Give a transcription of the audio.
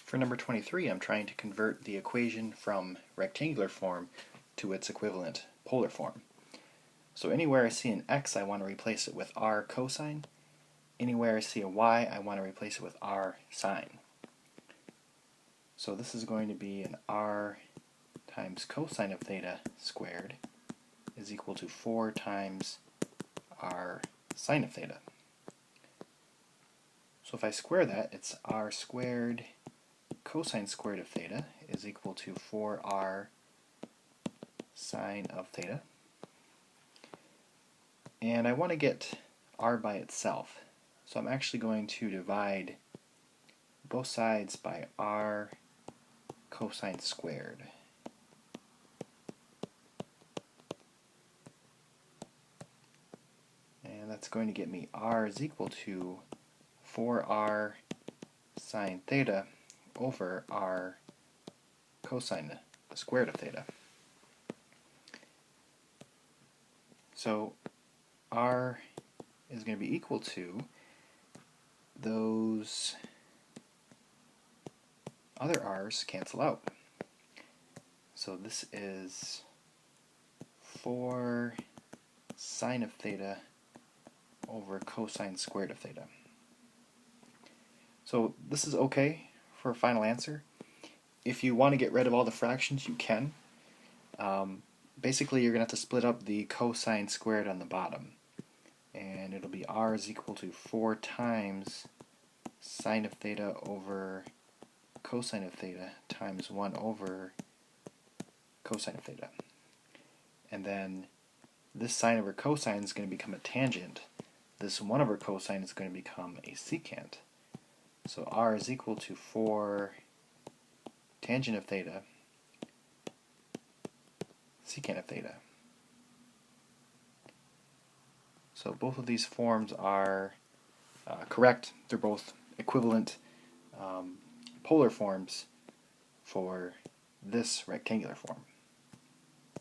For number 23, I'm trying to convert the equation from rectangular form to its equivalent polar form. So anywhere I see an x, I want to replace it with r cosine. Anywhere I see a y, I want to replace it with r sine. So this is going to be an r times cosine of theta squared is equal to 4 times r sine of theta. So if I square that, it's r squared cosine squared of theta is equal to 4r sine of theta. And I want to get r by itself. So I'm actually going to divide both sides by r cosine squared. And that's going to get me r is equal to 4r sine theta over r cosine squared of theta. So r is going to be equal to those other r's cancel out. So this is 4 sine of theta over cosine squared of theta. So this is okay for a final answer. If you want to get rid of all the fractions, you can. Basically, you're going to have to split up the cosine squared on the bottom. And it'll be r is equal to 4 times sine of theta over cosine of theta times 1 over cosine of theta. And then this sine over cosine is going to become a tangent. This 1 over cosine is going to become a secant. So r is equal to 4 tangent of theta secant of theta. So both of these forms are correct. They're both equivalent polar forms for this rectangular form.